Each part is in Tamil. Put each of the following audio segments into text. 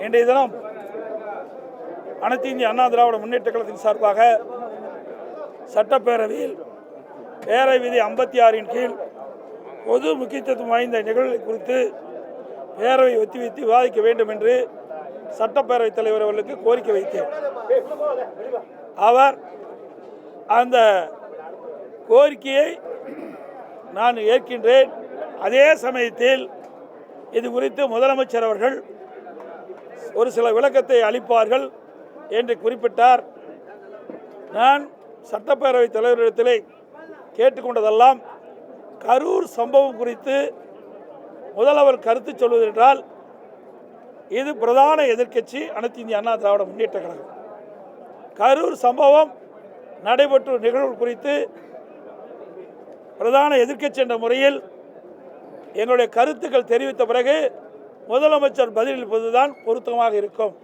இன்றைய தினம் அனைத்து இந்திய அண்ணா திராவிட முன்னேற்ற கழகத்தின் சார்பாக சட்டப்பேரவையில் பேரவை விதி 56 கீழ் பொது முக்கியத்துவம் வாய்ந்த நிகழ்வுகளை குறித்து பேரவை ஒத்திவைத்து விவாதிக்க வேண்டும் என்று சட்டப்பேரவைத் தலைவர் அவர்களுக்கு கோரிக்கை வைத்தேன். அவர் அந்த கோரிக்கையை நான் ஏற்கின்றேன். அதே சமயத்தில் இது குறித்து முதலமைச்சர் அவர்கள் ஒரு சில விளக்கத்தை அளிப்பார்கள் என்று குறிப்பிட்டார். நான் சட்டப்பேரவைத் தலைவரிடத்திலே கேட்டுக்கொண்டதெல்லாம் கரூர் சம்பவம் குறித்து முதல்வர் கருத்து சொல்வதென்றால் இது பிரதான எதிர்க்கட்சி அனைத்து இந்திய அண்ணா திராவிட முன்னேற்ற கழகம். கரூர் சம்பவம் நடைபெற்ற நிகழ்வு குறித்து பிரதான எதிர்க்கட்சி என்ற முறையில் எங்களுடைய கருத்துக்கள் தெரிவித்த பிறகு முதலமைச்சர் பதிலளிப்பதுதான் பொருத்தமாக இருக்கும்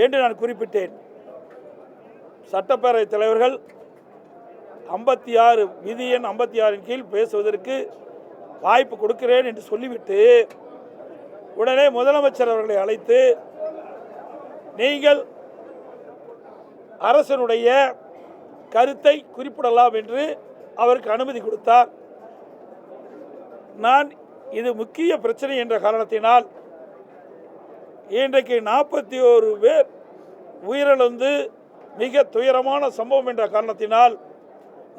என்று நான் குறிப்பிட்டேன். சட்டப்பேரவைத் தலைவர்கள் 56 விதி எண் 56 கீழ் பேசுவதற்கு வாய்ப்பு கொடுக்கிறேன் என்று சொல்லிவிட்டு உடனே முதலமைச்சர் அவர்களை அழைத்து நீங்கள் அரசனுடைய கருத்தை குறிப்பிடலாம் என்று அவருக்கு அனுமதி கொடுத்தார். நான் இது முக்கிய பிரச்சனை என்ற காரணத்தினால் இன்றைக்கு 41 பேர் உயிரிழந்து மிக துயரமான சம்பவம் என்ற காரணத்தினால்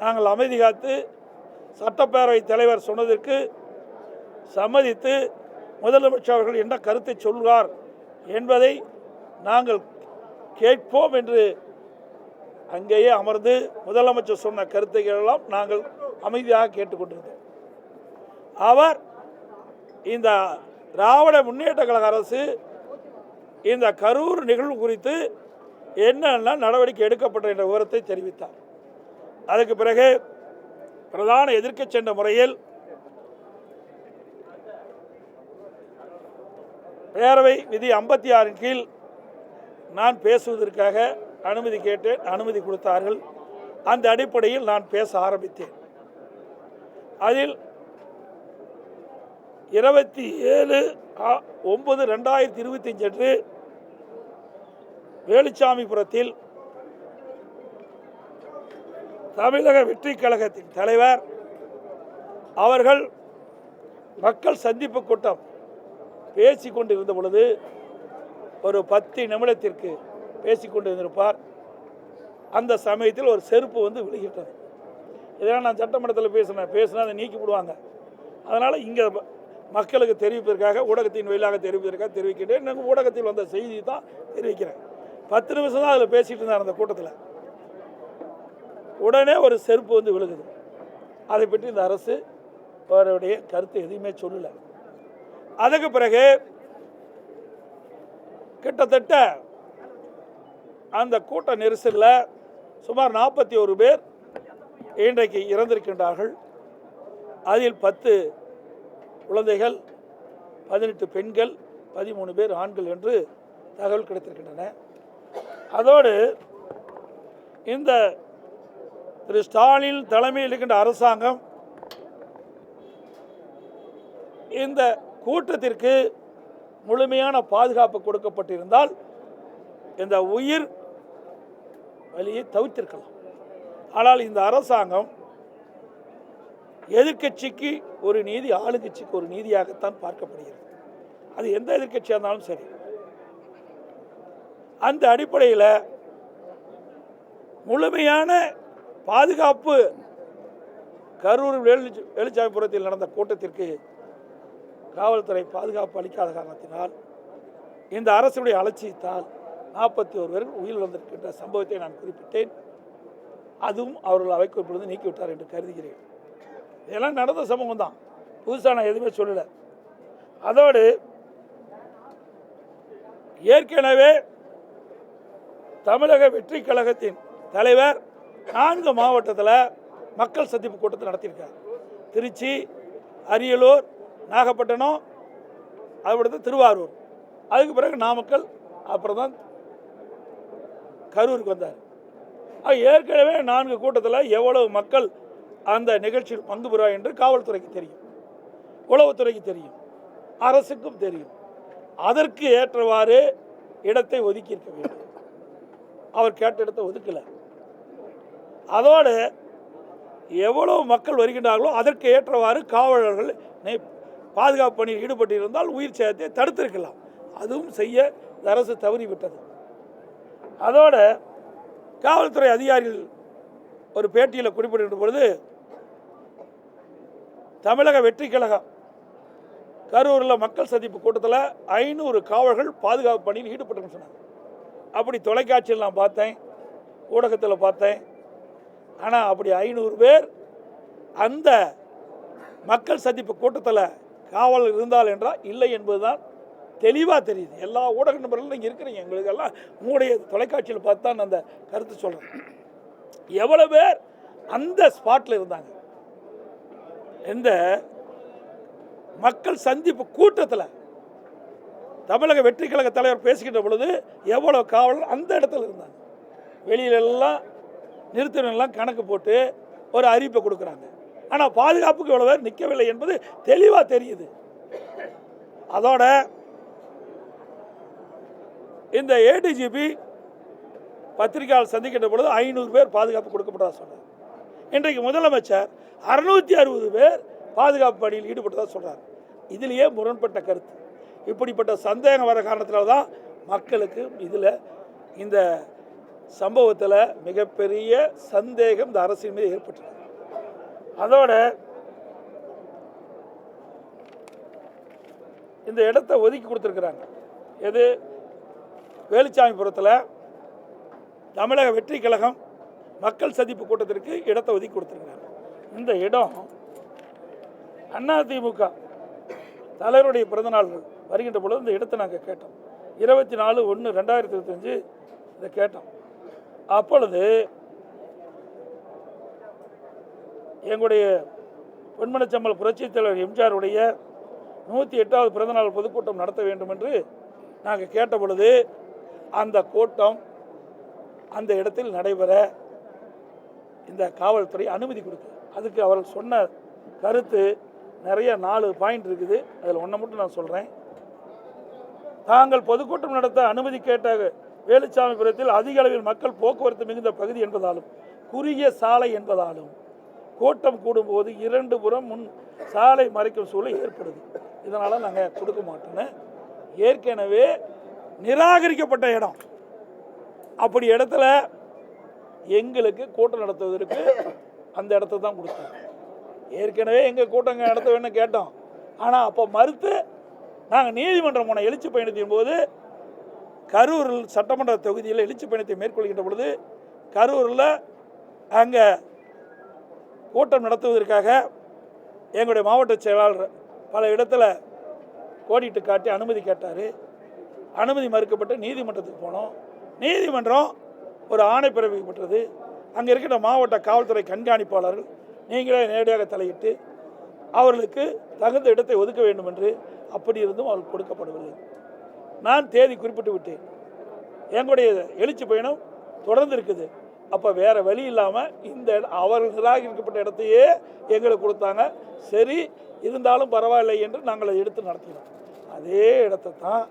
நாங்கள் அமைதி காத்து சட்டப்பேரவைத் தலைவர் சொன்னதற்கு சம்மதித்து முதலமைச்சர் அவர்கள் என்ன கருத்தை சொல்வார் என்பதை நாங்கள் கேட்போம் என்று அங்கேயே அமர்ந்து முதலமைச்சர் சொன்ன கருத்துக்கள் எல்லாம் நாங்கள் அமைதியாக கேட்டுக்கொண்டிருந்தோம். அவர் இந்த திராவிட முன்னேற்ற கழக அரசு இந்த கரூர் நிகழ்வு குறித்து என்னென்ன நடவடிக்கை எடுக்கப்பட்ட என்ற விவரத்தை தெரிவித்தார். அதுக்கு பிறகு பிரதான எதிர்க்கட்சி என்ற முறையில் பேரவை விதி 56 கீழ் நான் பேசுவதற்காக அனுமதி கேட்டேன். அனுமதி கொடுத்தார்கள். அந்த அடிப்படையில் நான் பேச ஆரம்பித்தேன். அதில் 27/9/2025 அன்று வேலுச்சாமிபுரத்தில் தமிழக வெற்றி கழகத்தின் தலைவர் அவர்கள் மக்கள் சந்திப்பு கூட்டம் பேசிக்கொண்டிருந்த பொழுது ஒரு 10 நிமிடத்திற்கு பேசிக்கொண்டிருந்திருப்பார். அந்த சமயத்தில் ஒரு செருப்பு வந்து விழுகிட்டது. இதெல்லாம் நான் சட்டமன்றத்தில் பேசினா அதை நீக்கி விடுவாங்க. அதனால் இங்கே மக்களுக்கு தெரிவிப்பதற்காக ஊடகத்தின் வழியாக தெரிவிப்பதற்காக தெரிவிக்கின்றேன். நாங்கள் ஊடகத்தில் வந்த செய்தி தான் தெரிவிக்கிறேன். 10 நிமிஷம் தான் அதில் பேசிகிட்டு இருந்தார். அந்த கூட்டத்தில் உடனே ஒரு செருப்பு வந்து விழுகுது. அதை பற்றி இந்த அரசு அவருடைய கருத்து எதுவுமே சொல்லலை. அதுக்கு பிறகு கிட்டத்தட்ட அந்த கூட்ட நெரிசலில் சுமார் 41 பேர் இன்றைக்கு இறந்திருக்கின்றார்கள். அதில் 10 குழந்தைகள், 18 பெண்கள், 13 பேர் ஆண்கள் என்று தகவல் கிடைத்திருக்கின்றன. அதோடு இந்த திரு ஸ்டாலின் தலைமையில் இருக்கின்ற அரசாங்கம் இந்த கூட்டத்திற்கு முழுமையான பாதுகாப்பு கொடுக்கப்பட்டிருந்தால் இந்த உயிர் வலியை தவிர்த்திருக்கலாம். ஆனால் இந்த அரசாங்கம் எதிர்க்கட்சிக்கு ஒரு நீதி, ஆளுங்கட்சிக்கு ஒரு நீதியாகத்தான் பார்க்கப்படுகிறது. அது எந்த எதிர்க்கட்சியாக இருந்தாலும் சரி. அந்த அடிப்படையில் முழுமையான பாதுகாப்பு கரூர் வேலுச்சாமிபுரத்தில் நடந்த கூட்டத்திற்கு காவல்துறை பாதுகாப்பு அளிக்காத காரணத்தினால் இந்த அரசுடைய அலட்சியத்தால் 41 பேர் உயிரிழந்திருக்கின்ற சம்பவத்தை நான் குறிப்பிட்டேன். அதுவும் அவர்கள் அவைக்கு பொழுது நீக்கிவிட்டார் என்று கருதுகிறேன். இதெல்லாம் நடந்த சம்பவம் தான், புதுசாக நான் எதுவுமே சொல்லலை. அதோடு ஏற்கனவே தமிழக வெற்றி கழகத்தின் தலைவர் 4 மாவட்டத்தில் மக்கள் சந்திப்பு கூட்டத்தை நடத்தியிருக்கார். திருச்சி, அரியலூர், நாகப்பட்டினம், அதுபடுத்து திருவாரூர், அதுக்கு பிறகு நாமக்கல், அப்புறம் தான் கரூருக்கு வந்தார். ஏற்கனவே 4 கூட்டத்தில் எவ்வளவு மக்கள் அந்த நிகழ்ச்சியில் பங்கு பெறுவார் என்று காவல்துறைக்கு தெரியும், உளவுத்துறைக்கு தெரியும், அரசுக்கும் தெரியும். அதற்கு ஏற்றவாறு இடத்தை ஒதுக்கியிருக்க வேண்டும். அவர் கேட்ட இடத்தை ஒதுக்கலை. அதோடு எவ்வளவு மக்கள் வருகின்றார்களோ அதற்கு ஏற்றவாறு காவலர்கள் பாதுகாப்பு பணியில் ஈடுபட்டிருந்தால் உயிர் சேதத்தை தடுத்திருக்கலாம். அதுவும் செய்ய இந்த அரசு தவறிவிட்டது. அதோடு காவல்துறை அதிகாரிகள் ஒரு பேட்டியில் குறிப்பிடுகின்ற பொழுது, தமிழக வெற்றி கழகம் கரூரில் மக்கள் சந்திப்பு கூட்டத்தில் 500 காவலர்கள் பாதுகாப்பு பணியில் ஈடுபட்டு சொன்னாங்க. அப்படி தொலைக்காட்சியில் நான் பார்த்தேன், ஊடகத்தில் பார்த்தேன். ஆனால் அப்படி 500 பேர் அந்த மக்கள் சந்திப்பு கூட்டத்தில் காவல் இருந்தால் என்றால் இல்லை என்பதுதான் தெளிவாக தெரியுது. எல்லா ஊடக நபர்களும் நீங்கள் இருக்கிறீங்க, எங்களுக்கு எல்லாம் உங்களுடைய தொலைக்காட்சியில் பார்த்து தான் அந்த கருத்து சொல்கிறேன். எவ்வளோ பேர் அந்த ஸ்பாட்டில் இருந்தாங்க? இந்த மக்கள் சந்திப்பு கூட்டத்தில் தமிழக வெற்றி கழக தலைவர் பேசுகின்ற பொழுது எவ்வளோ காவலர் அந்த இடத்துல இருந்தாங்க? வெளியிலெல்லாம் நிறுத்தினெல்லாம் கணக்கு போட்டு ஒரு அறிவிப்பை கொடுக்குறாங்க. ஆனால் பாதுகாப்புக்கு எவ்வளோ பேர் நிற்கவில்லை என்பது தெளிவாக தெரியுது. அதோட இந்த ஏடிஜிபி பத்திரிகையாளர் சந்திக்கின்ற பொழுது 500 பேர் பாதுகாப்பு கொடுக்கப்பட்டதாக சொன்னார். இன்றைக்கு முதலமைச்சர் 660 பேர் பாதுகாப்பு பணியில் ஈடுபட்டதாக சொல்கிறார். இதிலேயே முரண்பட்ட கருத்து. இப்படிப்பட்ட சந்தேகம் வர காரணத்தினால தான் மக்களுக்கு இதில் இந்த சம்பவத்தில் மிகப்பெரிய சந்தேகம் இந்த அரசின் மீது ஏற்பட்டது. அதோட இந்த இடத்தை ஒதுக்கி கொடுத்துருக்குறாங்க. எது? வேலுச்சாமிபுரத்தில் தமிழக வெற்றி கழகம் மக்கள் சந்திப்பு கூட்டத்திற்கு இடத்தை ஒதுக்கி கொடுத்துருக்குறாங்க. இந்த இடம் அதிமுக தலைவருடைய பிறந்தநாள் வருகின்ற பொழுது இந்த இடத்தை நாங்கள் கேட்டோம். 24/1/2025 இதை கேட்டோம். அப்பொழுது எங்களுடைய பொன்மனச்சம்பல் புரட்சித் தலைவர் எம்ஜிஆருடைய 108வது பிறந்தநாள் பொதுக்கூட்டம் நடத்த வேண்டும் என்று நாங்கள் கேட்ட பொழுது அந்த கூட்டம் அந்த இடத்தில் நடைபெற இந்த காவல்துறை அனுமதி கொடுக்குது. அதுக்கு அவர்கள் சொன்ன கருத்து நிறைய 4 பாயிண்ட் இருக்குது. அதில் ஒன்றை மட்டும் நான் சொல்கிறேன். தாங்கள் பொதுக்கூட்டம் நடத்த அனுமதி கேட்ட வேலுச்சாமிபுரத்தில் அதிக அளவில் மக்கள் போக்குவரத்து மிகுந்த பகுதி என்பதாலும் குறுகிய சாலை என்பதாலும் கூட்டம் கூடும்போது 2 புறம் முன் சாலை மறைக்கும் சூழல் ஏற்படுது. இதனால் நாங்கள் கொடுக்க மாட்டோன்னு ஏற்கனவே நிராகரிக்கப்பட்ட இடம். அப்படி இடத்துல எங்களுக்கு கூட்டம் நடத்துவதற்கு அந்த இடத்த தான் கொடுத்தோம். ஏற்கனவே எங்கள் கூட்டங்க நடத்த வேணும்னு கேட்டோம். ஆனால் அப்போ மறுத்து நாங்கள் நீதிமன்றம் போன எழுச்சி பயணத்தின் போது கரூரில் சட்டமன்ற தொகுதியில் எழுச்சி பயணத்தை மேற்கொள்கின்ற பொழுது கரூரில் அங்கே கூட்டம் நடத்துவதற்காக எங்களுடைய மாவட்ட செயலாளர் பல இடத்துல கோடிட்டு காட்டி அனுமதி கேட்டார். அனுமதி மறுக்கப்பட்டு நீதிமன்றத்துக்கு போனோம். நீதிமன்றம் ஒரு ஆணை பிறப்பிக்கப்பட்டது. அங்கே இருக்கிற மாவட்ட காவல்துறை கண்காணிப்பாளர்கள் நீங்களே நேரடியாக தலையிட்டு அவர்களுக்கு தகுந்த இடத்தை ஒதுக்க வேண்டும் என்று அப்படி இருந்தும் அவர்கள் கொடுக்கப்படவில்லை. நான் தேதி குறிப்பிட்டு விட்டேன். எங்களுடைய எழுச்சி பயணம் தொடர்ந்து இருக்குது. அப்போ வேறு வழி இல்லாமல் இந்த அவர்கள் நிராகரிக்கப்பட்ட இடத்தையே எங்களுக்கு கொடுத்தாங்க. சரி, இருந்தாலும் பரவாயில்லை என்று நாங்கள் அதை எடுத்து நடத்தினோம். அதே இடத்தை தான்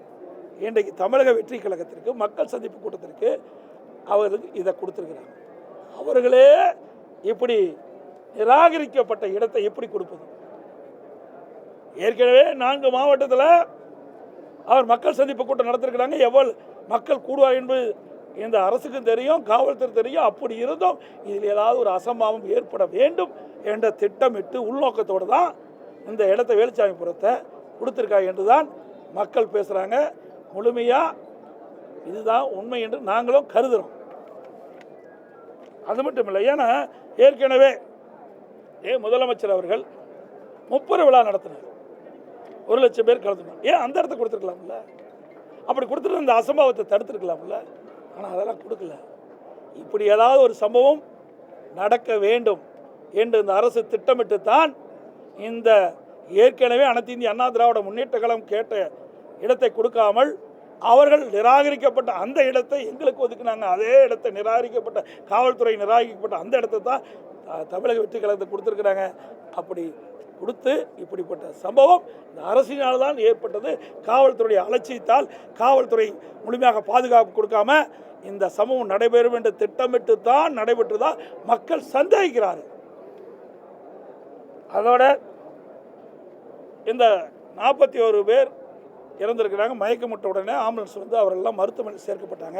இன்றைக்கு தமிழக வெற்றி கழகத்திற்கு மக்கள் சந்திப்பு கூட்டத்திற்கு அவர்களுக்கு இதை கொடுத்துருக்கிறாங்க. அவர்களே இப்படி நிராகரிக்கப்பட்ட இடத்தை எப்படி கொடுப்பது? ஏற்கனவே 4 மாவட்டத்தில் அவர் மக்கள் சந்திப்பு கூட்டம் நடத்திருக்கிறாங்க. எவ்வளவு மக்கள் கூடுவார் என்பது இந்த அரசுக்கும் தெரியும், காவல்துறை தெரியும். அப்படி இருந்தும் இதில் ஏதாவது ஒரு அசம்பாவம் ஏற்பட வேண்டும் என்ற திட்டமிட்டு உள்நோக்கத்தோடு தான் இந்த இடத்தை வேலுச்சாமிபுரத்தை கொடுத்துருக்காங்க என்று தான் மக்கள் பேசுகிறாங்க. முழுமையாக இதுதான் உண்மை என்று நாங்களும் கருதுகிறோம். அது மட்டும் இல்லை, ஏன்னா ஏற்கனவே முதலமைச்சர் அவர்கள் 30 விழா நடத்தினார். 1 லட்சம் பேர் கலந்துனார். ஏன் அந்த இடத்த கொடுத்துருக்கலாம்ல? அப்படி கொடுத்துட்டு இந்த அசம்பாவத்தை தடுத்துருக்கலாம்ல? ஆனால் அதெல்லாம் கொடுக்கல. இப்படி ஏதாவது ஒரு சம்பவம் நடக்க வேண்டும் என்று இந்த அரசு திட்டமிட்டு தான் இந்த ஏற்கனவே அனைத்து இந்திய அண்ணா திராவிட முன்னேற்ற கழகம் கேட்ட இடத்தை கொடுக்காமல் அவர்கள் நிராகரிக்கப்பட்ட அந்த இடத்தை எங்களுக்கு ஒதுக்குனாங்க. அதே இடத்தை நிராகரிக்கப்பட்ட காவல்துறை நிராகரிக்கப்பட்ட அந்த இடத்தை தான் தமிழக வெற்றி கழகத்தை கொடுத்துருக்குறாங்க. அப்படி கொடுத்து இப்படிப்பட்ட சம்பவம் இந்த அரசினால் தான் ஏற்பட்டது. காவல்துறை அலட்சியத்தால் காவல்துறை முழுமையாக பாதுகாப்பு கொடுக்காம இந்த சம்பவம் நடைபெறும் என்று திட்டமிட்டு தான் நடைபெற்றுதான் மக்கள் சந்தேகிக்கிறார்கள். அதோட இந்த 41 பேர் இறந்திருக்கிறாங்க. மயக்கமுட்ட உடனே ஆம்புலன்ஸ் வந்து அவரெல்லாம் மருத்துவமனையில் சேர்க்கப்பட்டாங்க.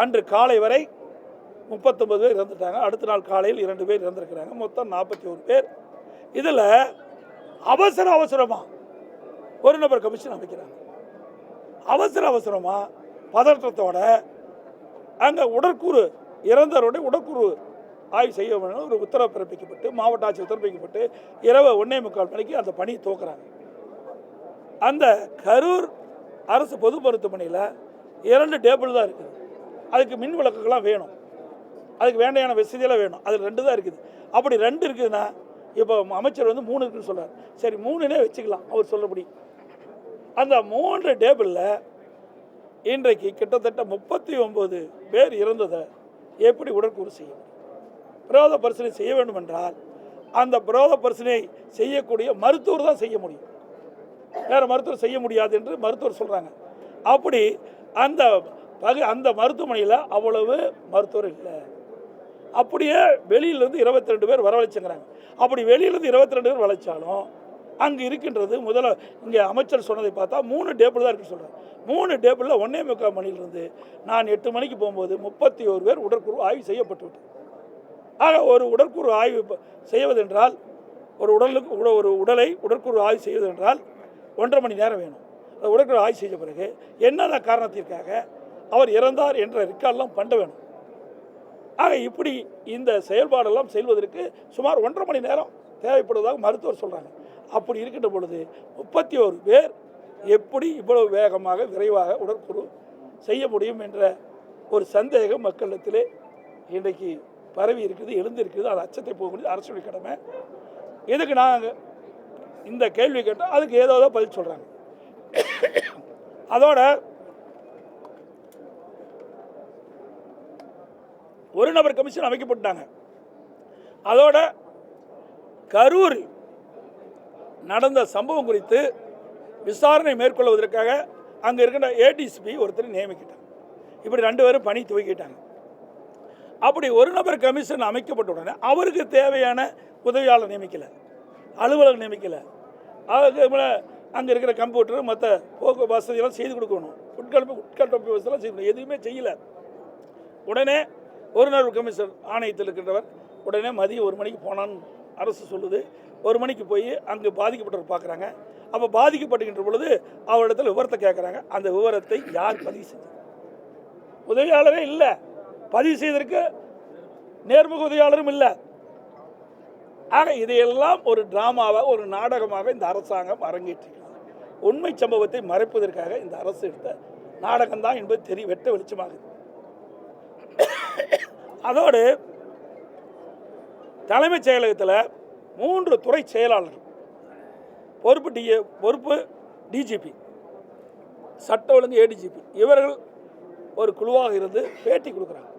அன்று காலை வரை 39 பேர் இறந்துட்டாங்க. அடுத்த நாள் காலையில் 2 பேர் இறந்திருக்கிறாங்க. மொத்தம் 41 பேர். இதில் அவசரமாக ஒரு நபர் கமிஷன் அமைக்கிறாங்க. அவசரமாக பதற்றத்தோட அங்கே உடற்கூறு இறந்தவருடைய உடற்கூறு ஆய்வு செய்ய வேண்டும் ஒரு உத்தரவு பிறப்பிக்கப்பட்டு மாவட்ட ஆட்சியர் பிறப்பிக்கப்பட்டு இரவு 1:45 மணிக்கு அந்த பணியை துவக்குறாங்க. அந்த கரூர் அரசு பொது மருத்துவமனையில் 2 டேபிள் தான் இருக்குது. அதுக்கு மின் விளக்குகள்லாம் வேணும், அதுக்கு வேண்டியான வசதியெல்லாம் வேணும். அதில் 2 தான் இருக்குது. அப்படி 2 இருக்குதுன்னா இப்போ அமைச்சர் வந்து 3 இருக்குன்னு சொல்கிறார். சரி 3னே வச்சுக்கலாம் அவர் சொல்லபடி. அந்த 3 டேபிளில் இன்றைக்கு கிட்டத்தட்ட 39 பேர் இறந்ததை எப்படி உடற்கூறு செய்யும்? பிரேத பரிசோதனை செய்ய வேண்டும் என்றால் அந்த பிரேத பரிசோதனை செய்யக்கூடிய மருத்துவர் தான் செய்ய முடியும், வேறு மருத்துவர் செய்ய முடியாது என்று மருத்துவர் சொல்கிறாங்க. அப்படி அந்த மருத்துவமனையில் அவ்வளவு மருத்துவர் இல்லை. அப்படியே வெளியிலேருந்து 22 பேர் வரவழைச்சுங்கிறாங்க. அப்படி வெளியிலேருந்து 22 பேர் வளைச்சாலும் அங்கே இருக்கின்றது முதல்ல இங்கே அமைச்சர் சொன்னதை பார்த்தா 3 டேபிள் தான் இருக்குன்னு சொல்கிறாங்க. 3 டேபிளில் 1:45 மணிலிருந்து நான் 8 மணிக்கு போகும்போது 31 பேர் உடற்கூறு ஆய்வு செய்யப்பட்டு விட்டது. ஆக ஒரு உடற்கூறு ஆய்வு செய்வதென்றால் ஒரு உடலை உடற்கூறு ஆய்வு செய்வதென்றால் 1.5 மணி நேரம் வேணும். அந்த உடற்கூறு ஆய்வு செய்த பிறகு என்னென்ன காரணத்திற்காக அவர் இறந்தார் என்ற ரெக்கார்டெல்லாம் பண்ண வேணும். ஆக இப்படி இந்த செயல்பாடெல்லாம் செய்வதற்கு சுமார் 1.5 மணி நேரம் தேவைப்படுவதாக மருத்துவர் சொல்கிறாங்க. அப்படி இருக்கின்ற பொழுது 31 பேர் எப்படி இவ்வளவு வேகமாக விரைவாக உடற்கூறு செய்ய முடியும் என்ற ஒரு சந்தேகம் மக்களிடத்திலே இன்றைக்கு பரவி இருக்குது, எழுந்திருக்குது. அது அச்சத்தை போகக்கூடிய அரசுடைய கடமை. இதுக்கு நாங்கள் இந்த கேள்வி கேட்டால் அதுக்கு ஏதோ பதில் சொல்கிறாங்க. அதோட ஒரு நபர் கமிஷன் அமைக்கப்பட்டாங்க. அதோட கரூரில் நடந்த சம்பவம் குறித்து விசாரணை மேற்கொள்வதற்காக அங்கே இருக்கின்ற ஏடிசிபி ஒருத்தர் நியமிக்கிட்டாங்க. இப்படி 2 பேரும் பணி துவக்கிட்டாங்க. அப்படி ஒரு நபர் கமிஷன் அமைக்கப்பட்ட உடனே அவருக்கு தேவையான உதவியாளர் நியமிக்கலை, அலுவலர் நியமிக்கலை. அதுக்கு அங்கே இருக்கிற கம்ப்யூட்டர் மற்ற போக்கு வசதியெல்லாம் செய்து கொடுக்கணும், உட்கட்டமைப்பு வசதியெல்லாம் செய்யணும். எதுவுமே செய்யலை. உடனே ஒரு நபர் கமிஷன் ஆணையத்தில் இருக்கின்றவர் உடனே மதியம் 1 மணிக்கு போனான்னு அரசு சொல்லுது. 1 மணிக்கு போய் அங்கே பாதிக்கப்பட்டவர் பார்க்குறாங்க. அப்போ பாதிக்கப்படுகின்ற பொழுது அவரிடத்தில் விவரத்தை கேட்குறாங்க. அந்த விவரத்தை யார் பதிவு செஞ்சது? உதவியாளரே இல்லை, பதிவு செய்வதற்கு நேர்முக உதவியாளரும் இல்லை. ஆக இதையெல்லாம் ஒரு டிராமாவாக ஒரு நாடகமாக இந்த அரசாங்கம் அரங்கேற்றிருக்கிறது. உண்மை சம்பவத்தை மறைப்பதற்காக இந்த அரசு எடுத்த நாடகம்தான் என்பது வெட்ட வெளிச்சமாகுது. அதோடு தலைமைச் செயலகத்தில் 3 துறை செயலாளர்கள், பொறுப்பு டிஜிபி, சட்ட ஒழுங்கு ஏடிஜிபி, இவர்கள் ஒரு குழுவாக இருந்து பேட்டி கொடுக்குறாங்க.